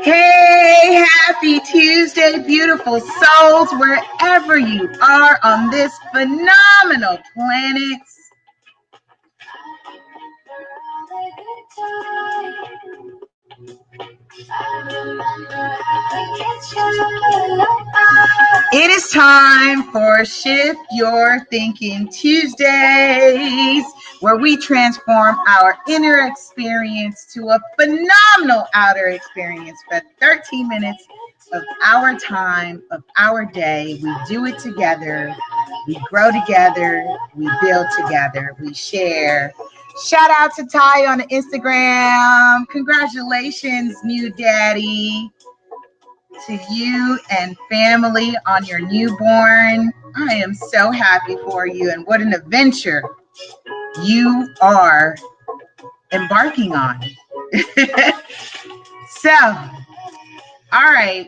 Hey, happy Tuesday, beautiful souls, wherever you are on this phenomenal planet. It is time for Shift Your Thinking Tuesdays, where we transform our inner experience to a phenomenal outer experience for 13 minutes of our time, of our day. We do it together. We grow together. We build together. We share. Shout out to Ty on Instagram. Congratulations, new daddy. To you and family on your newborn. I am so happy for you, and what an adventure you are embarking on. So, all right.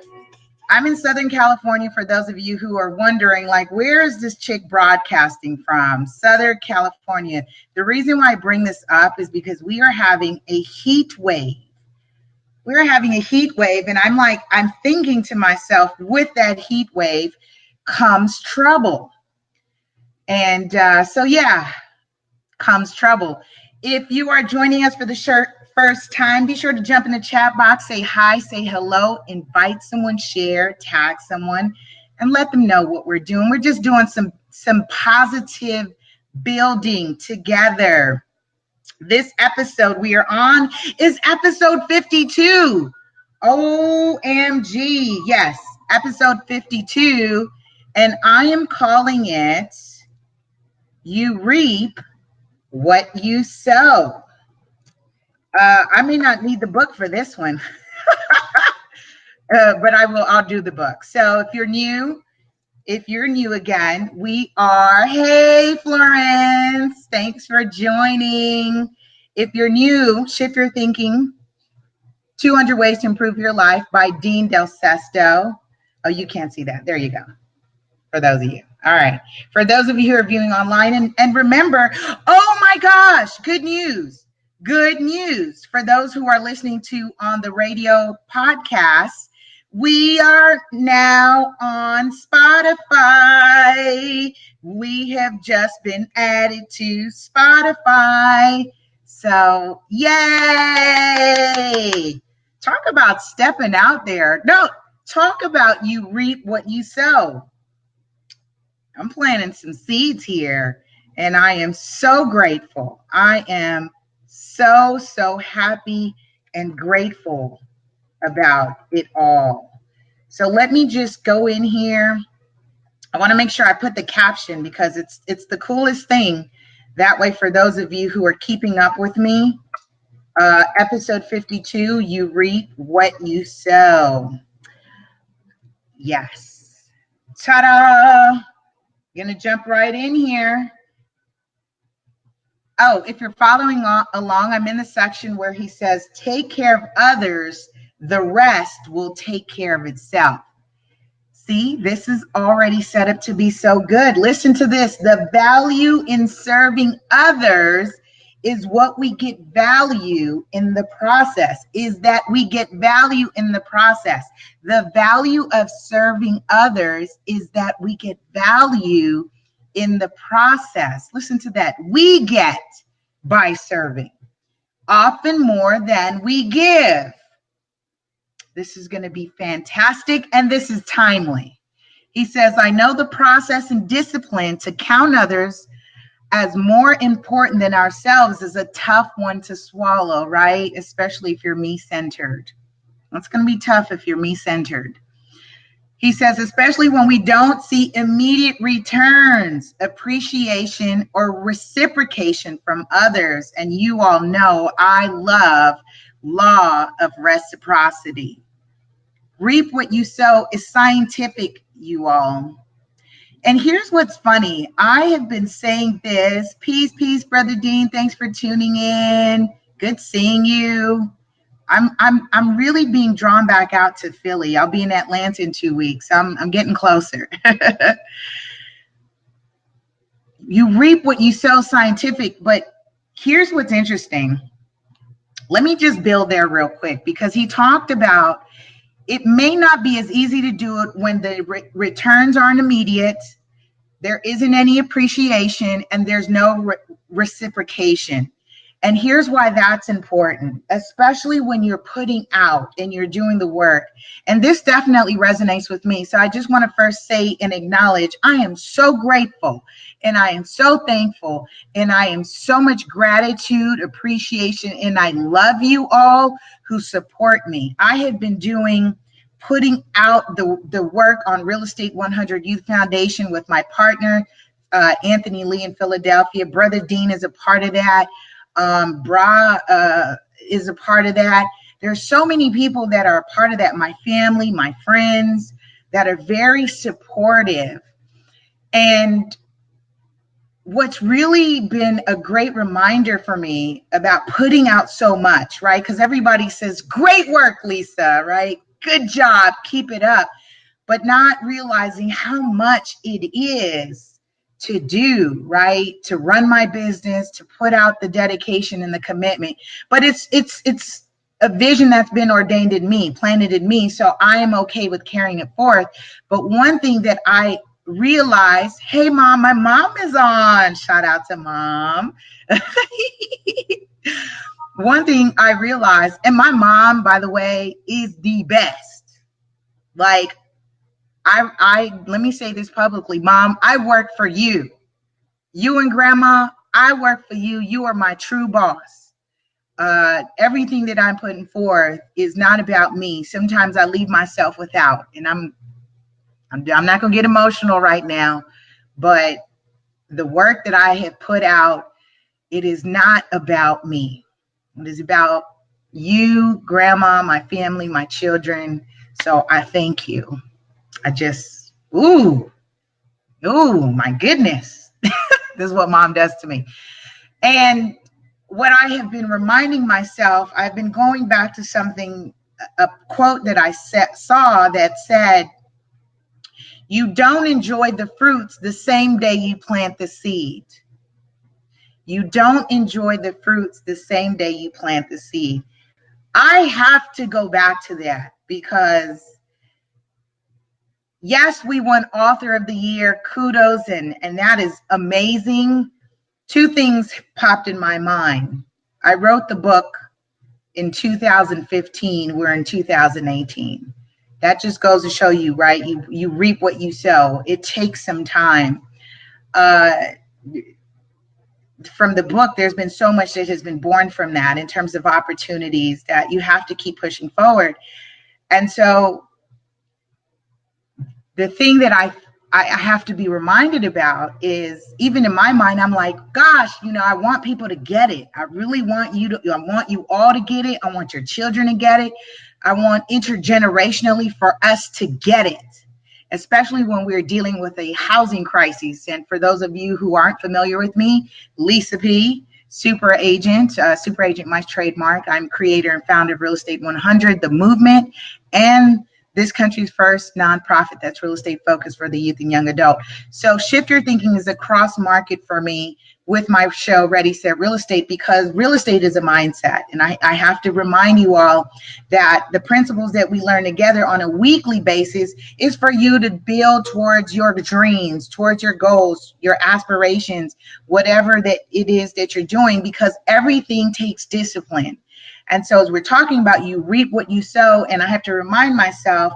I'm in Southern California, for those of you who are wondering, like, where is this chick broadcasting from? Southern California. The reason why I bring this up is because we are having a heat wave. We're having a heat wave, and I'm thinking to myself, with that heat wave comes trouble. And comes trouble. If you are joining us for the first time, be sure to jump in the chat box, say hi, say hello, invite someone, share, tag someone, and let them know what we're doing. We're just doing some positive building together. This episode we are on is episode 52. OMG. Yes, episode 52. And I am calling it You Reap What You Sow. I may not need the book for this one, but I'll do the book. So if you're new again, we are, hey, Florence, thanks for joining. If you're new, Shift Your Thinking, 200 Ways to Improve Your Life by Dean Del Sesto. Oh, you can't see that. There you go. For those of you. All right. For those of you who are viewing online, and remember, oh my gosh, good news. Good news. For those who are listening to on the radio podcast, we are now on Spotify. We have just been added to Spotify. So, yay! Talk about stepping out there. No, talk about you reap what you sow. I'm planting some seeds here, and I am so grateful. I am so happy and grateful about it all. So let me just go in here. I want to make sure I put the caption because it's the coolest thing. That way, for those of you who are keeping up with me, episode 52, you reap what you sow. Yes. Ta-da! Gonna jump right in here. Oh, if you're following along, I'm in the section where he says, take care of others, the rest will take care of itself. See, this is already set up to be so good. Listen to this. The value in serving others is what we get value in the process, is that we get value in the process. The value of serving others is that we get value in the process. Listen to that. We get by serving often more than we give. This is going to be fantastic, and this is timely. He says, I know the process and discipline to count others as more important than ourselves is a tough one to swallow, right? Especially if you're me-centered. It's going to be tough if you're me-centered. He says, especially when we don't see immediate returns, appreciation, or reciprocation from others. And you all know I love law of reciprocity. Reap what you sow is scientific, you all. And here's what's funny. I have been saying this. Peace, Brother Dean. Thanks for tuning in. Good seeing you. I'm really being drawn back out to Philly. I'll be in Atlanta in 2 weeks. I'm getting closer. You reap what you sow, scientific, but here's what's interesting. Let me just build there real quick, because he talked about it may not be as easy to do it when the returns aren't immediate, there isn't any appreciation, and there's no reciprocation. And here's why that's important, especially when you're putting out and you're doing the work. And this definitely resonates with me. So I just want to first say and acknowledge, I am so grateful and I am so thankful and I am so much gratitude, appreciation, and I love you all who support me. I have been putting out the work on Real Estate 100 Youth Foundation with my partner, Anthony Lee in Philadelphia. Brother Dean is a part of that. Bra is a part of that. There's so many people that are a part of that. My family, my friends that are very supportive. And what's really been a great reminder for me about putting out so much, right? Because everybody says, great work, Lisa, right? Good job, keep it up. But not realizing how much it is to do, right? To run my business, to put out the dedication and the commitment. But it's a vision that's been ordained in me, planted in me. So I am okay with carrying it forth. But one thing that I realized, hey, Mom, my mom is on. Shout out to Mom. One thing I realized, and my mom, by the way, is the best. Like, I let me say this publicly, Mom, I work for you. You and Grandma, I work for you. You are my true boss. Everything that I'm putting forth is not about me. Sometimes I leave myself without, and I'm not gonna get emotional right now, but the work that I have put out, it is not about me. It is about you, Grandma, my family, my children. So I thank you. I just, ooh, my goodness. This is what Mom does to me. And what I have been reminding myself, I've been going back to something, a quote that I saw that said, you don't enjoy the fruits the same day you plant the seed. You don't enjoy the fruits the same day you plant the seed. I have to go back to that because yes, we won Author of the Year, kudos, and that is amazing. Two things popped in my mind. I wrote the book in 2015, we're in 2018. That just goes to show you, right? You reap what you sow. It takes some time. From the book, there's been so much that has been born from that in terms of opportunities that you have to keep pushing forward. And so the thing that I have to be reminded about is, even in my mind, I'm like, gosh, I want people to get it. I really want I want you all to get it. I want your children to get it. I want intergenerationally for us to get it, especially when we're dealing with a housing crisis. And for those of you who aren't familiar with me, Lisa P., Super Agent, my trademark. I'm creator and founder of Real Estate 100, the movement, and this country's first nonprofit that's real estate focused for the youth and young adult. So Shift Your Thinking is a cross market for me with my show, Ready, Set, Real Estate, because real estate is a mindset. And I have to remind you all that the principles that we learn together on a weekly basis is for you to build towards your dreams, towards your goals, your aspirations, whatever that it is that you're doing, because everything takes discipline. And so as we're talking about, you reap what you sow, and I have to remind myself,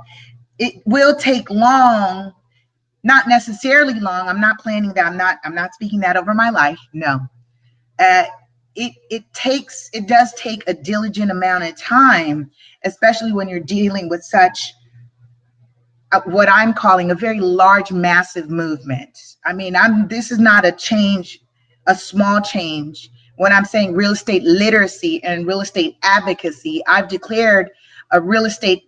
it will take long, not necessarily long. I'm not planning that. I'm not speaking that over my life. No. It does take a diligent amount of time, especially when you're dealing with such what I'm calling a very large, massive movement. I mean, this is not a change, a small change, when I'm saying real estate literacy and real estate advocacy, I've declared a real estate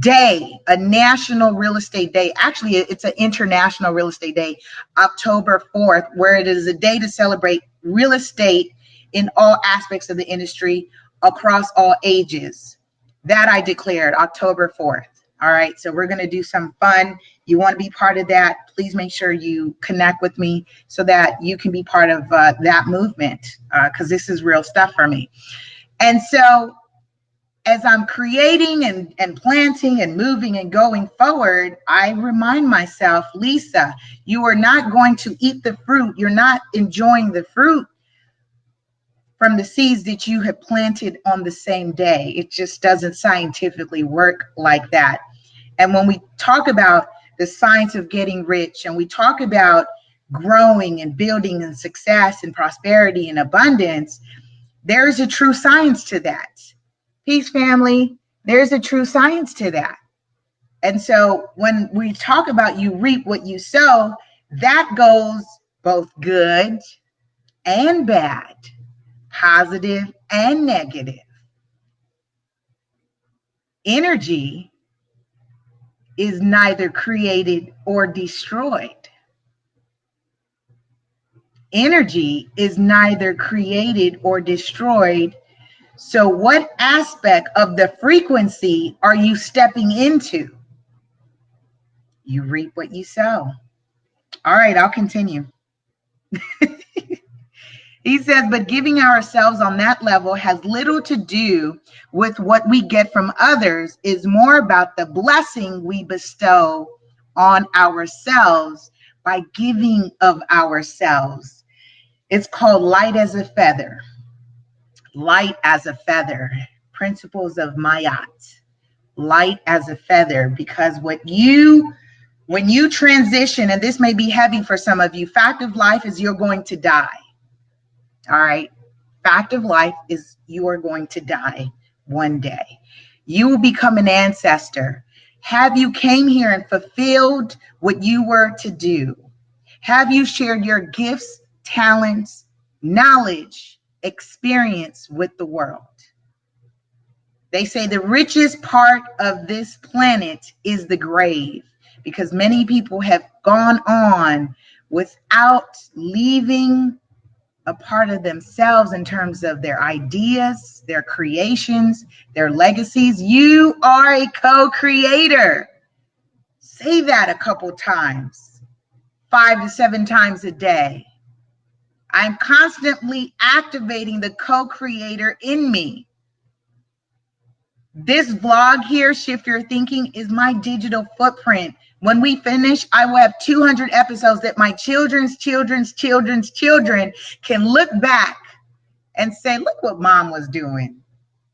day, a national real estate day. Actually, it's an international real estate day, October 4th, where it is a day to celebrate real estate in all aspects of the industry across all ages. That I declared October 4th. All right, so we're going to do some fun. You want to be part of that, please make sure you connect with me so that you can be part of that movement, because this is real stuff for me. And so as I'm creating and planting and moving and going forward, I remind myself, Lisa, you are not going to eat the fruit. You're not enjoying the fruit from the seeds that you have planted on the same day. It just doesn't scientifically work like that. And when we talk about the science of getting rich, and we talk about growing and building and success and prosperity and abundance, there is a true science to that. Peace, family. There's a true science to that. And so when we talk about you reap what you sow, that goes both good and bad, positive and negative. Energy is neither created or destroyed. Energy is neither created or destroyed. So what aspect of the frequency are you stepping into? You reap what you sow. All right, I'll continue. He says, but giving ourselves on that level has little to do with what we get from others. Is more about the blessing we bestow on ourselves by giving of ourselves. It's called light as a feather. Light as a feather. Principles of Mayat. Light as a feather. Because when you transition, and this may be heavy for some of you, fact of life is you're going to die. All right. Fact of life is you are going to die one day. You will become an ancestor. Have you came here and fulfilled what you were to do? Have you shared your gifts, talents, knowledge, experience with the world? They say the richest part of this planet is the grave, because many people have gone on without leaving a part of themselves in terms of their ideas, their creations, their legacies. You are a co-creator. Say that a couple times, 5 to 7 times a day. I'm constantly activating the co-creator in me. This vlog here, Shift Your Thinking, is my digital footprint. When we finish, I will have 200 episodes that my children's children can look back and say, look what mom was doing.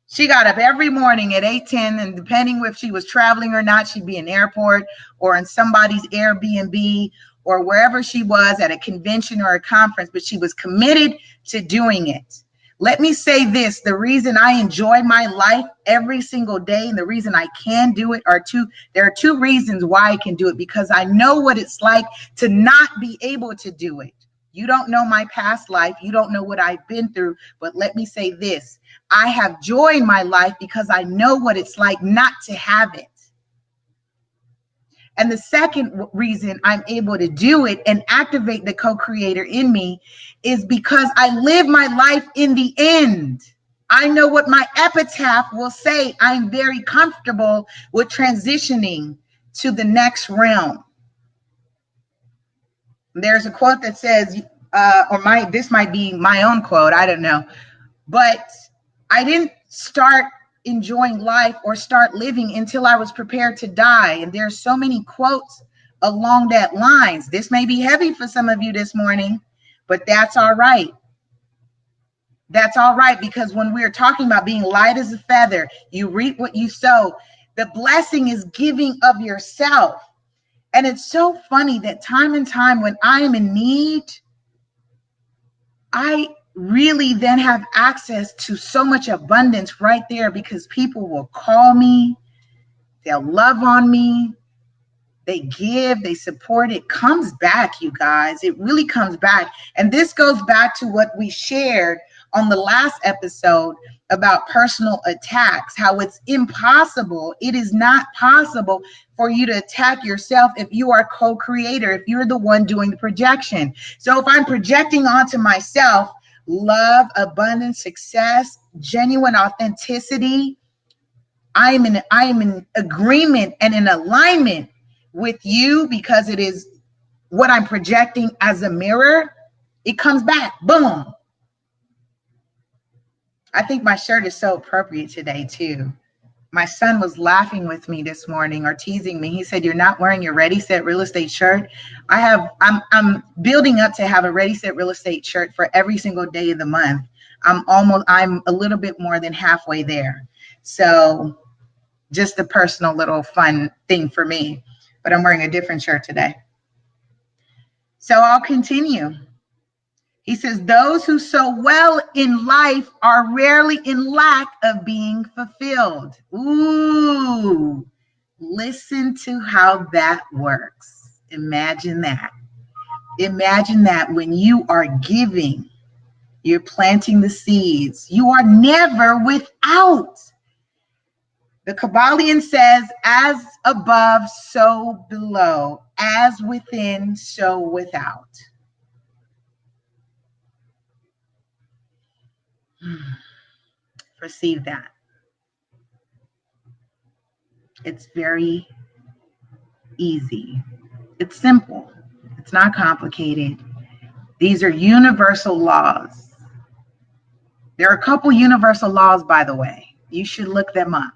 She got up every morning at 8:10, and depending if she was traveling or not, she'd be in airport or in somebody's Airbnb or wherever she was at a convention or a conference, but she was committed to doing it. Let me say this, the reason I enjoy my life every single day and the reason I can do it there are two reasons why I can do it, because I know what it's like to not be able to do it. You don't know my past life. You don't know what I've been through, but let me say this, I have joy in my life because I know what it's like not to have it. And the second reason I'm able to do it and activate the co-creator in me is because I live my life in the end. I know what my epitaph will say. I'm very comfortable with transitioning to the next realm. There's a quote that says, this might be my own quote, I don't know, but I didn't start enjoying life or start living until I was prepared to die. And there's so many quotes along that lines. This may be heavy for some of you this morning, but that's all right. That's all right, because when we're talking about being light as a feather, you reap what you sow. The blessing is giving of yourself. And it's so funny that time and time when I am in need, I really then have access to so much abundance right there, because people will call me, they'll love on me, they give, they support. It comes back, you guys. It really comes back. And this goes back to what we shared on the last episode about personal attacks, how it's impossible. It is not possible for you to attack yourself if you are co-creator, if you're the one doing the projection. So if I'm projecting onto myself love, abundance, success, genuine authenticity, I am in agreement and in alignment with you because it is what I'm projecting as a mirror. It comes back, boom. I think my shirt is so appropriate today too. My son was laughing with me this morning or teasing me. He said, "You're not wearing your Ready Set Real Estate shirt." I'm building up to have a Ready Set Real Estate shirt for every single day of the month. I'm a little bit more than halfway there. So just a personal little fun thing for me, but I'm wearing a different shirt today. So I'll continue. He says, those who sow well in life are rarely in lack of being fulfilled. Ooh, listen to how that works. Imagine that. Imagine that when you are giving, you're planting the seeds. You are never without. The Kabbalion says, as above, so below, as within, so without. Perceive that. It's very easy. It's simple. It's not complicated. These are universal laws. There are a couple universal laws, by the way. You should look them up.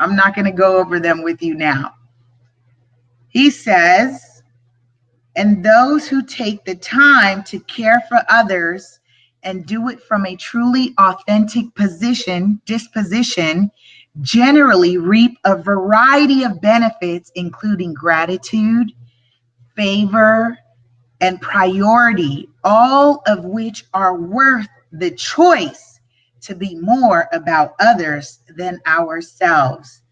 I'm not going to go over them with you now. He says, and those who take the time to care for others and do it from a truly authentic disposition, generally reap a variety of benefits, including gratitude, favor, and priority, all of which are worth the choice to be more about others than ourselves.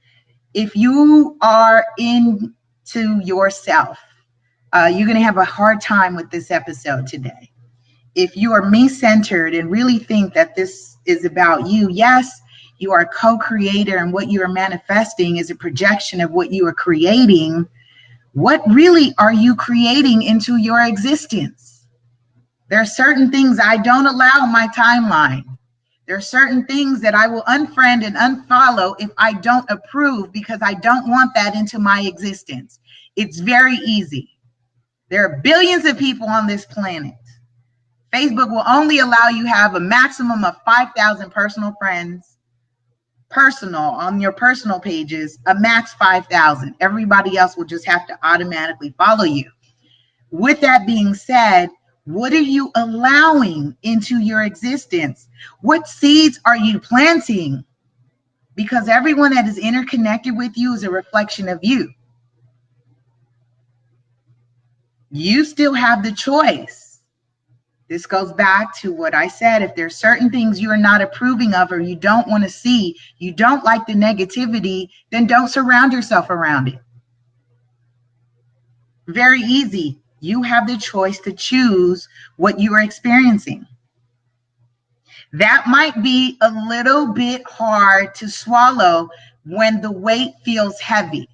If you are into yourself, you're going to have a hard time with this episode today. If you are me-centered and really think that this is about you, yes, you are a co-creator, and what you are manifesting is a projection of what you are creating. What really are you creating into your existence? There are certain things I don't allow in my timeline. There are certain things that I will unfriend and unfollow if I don't approve, because I don't want that into my existence. It's very easy. There are billions of people on this planet. Facebook will only allow you have a maximum of 5,000 personal friends, on your personal pages, a max 5,000. Everybody else will just have to automatically follow you. With that being said, what are you allowing into your existence? What seeds are you planting? Because everyone that is interconnected with you is a reflection of you. You still have the choice. This goes back to what I said. If there's certain things you are not approving of or you don't want to see, you don't like the negativity, then don't surround yourself around it. Very easy. You have the choice to choose what you are experiencing. That might be a little bit hard to swallow when the weight feels heavy.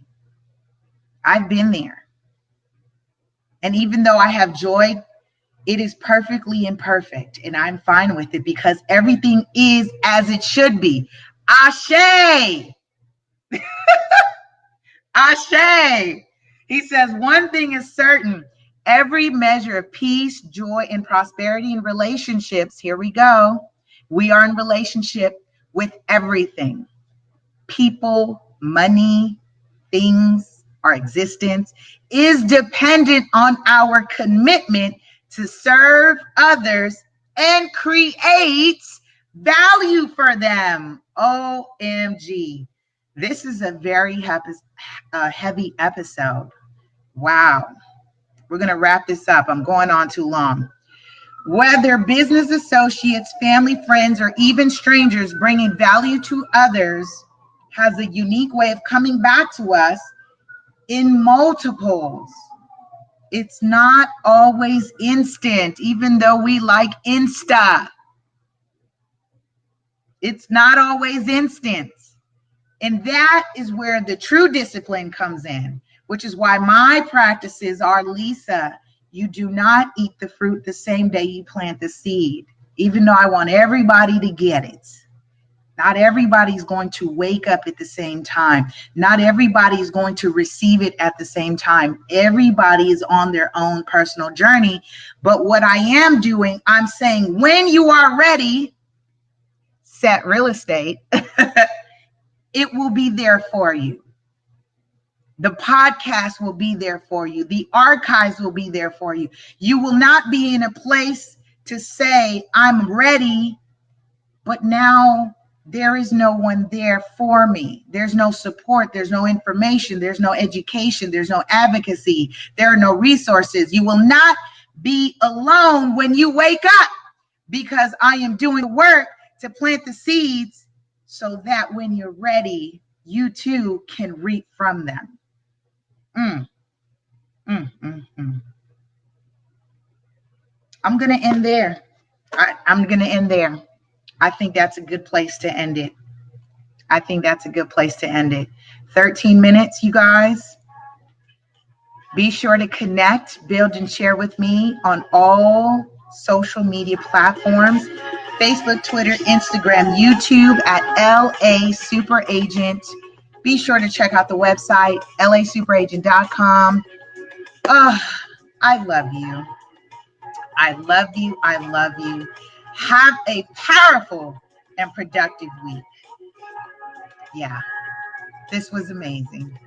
I've been there. And even though I have joy, it is perfectly imperfect, and I'm fine with it because everything is as it should be. Ashe! Ashe! He says, one thing is certain. Every measure of peace, joy, and prosperity in relationships, here we go. We are in relationship with everything. People, money, things, our existence is dependent on our commitment to serve others and create value for them. OMG. This is a very heavy episode. Wow. We're going to wrap this up. I'm going on too long. Whether business associates, family, friends, or even strangers, bringing value to others has a unique way of coming back to us in multiples. It's not always instant, even though we like Insta. It's not always instant. And that is where the true discipline comes in, which is why my practices are, Lisa, you do not eat the fruit the same day you plant the seed, even though I want everybody to get it. Not everybody's going to wake up at the same time. Not everybody is going to receive it at the same time. Everybody is on their own personal journey. But what I am doing, I'm saying when you are ready, set real estate, it will be there for you. The podcast will be there for you. The archives will be there for you. You will not be in a place to say, I'm ready, but now there is no one there for me. There's no support. There's no information. There's no education. There's no advocacy. There are no resources. You will not be alone when you wake up, because I am doing work to plant the seeds so that when you're ready, you too can reap from them. I'm going to end there. I'm going to end there. I think that's a good place to end it. 13 minutes, you guys. Be sure to connect, build, and share with me on all social media platforms: Facebook, Twitter, Instagram, YouTube at LA Super Agent. Be sure to check out the website, laSuperAgent.com. I love you. I love you. I love you. Have a powerful and productive week. Yeah, this was amazing.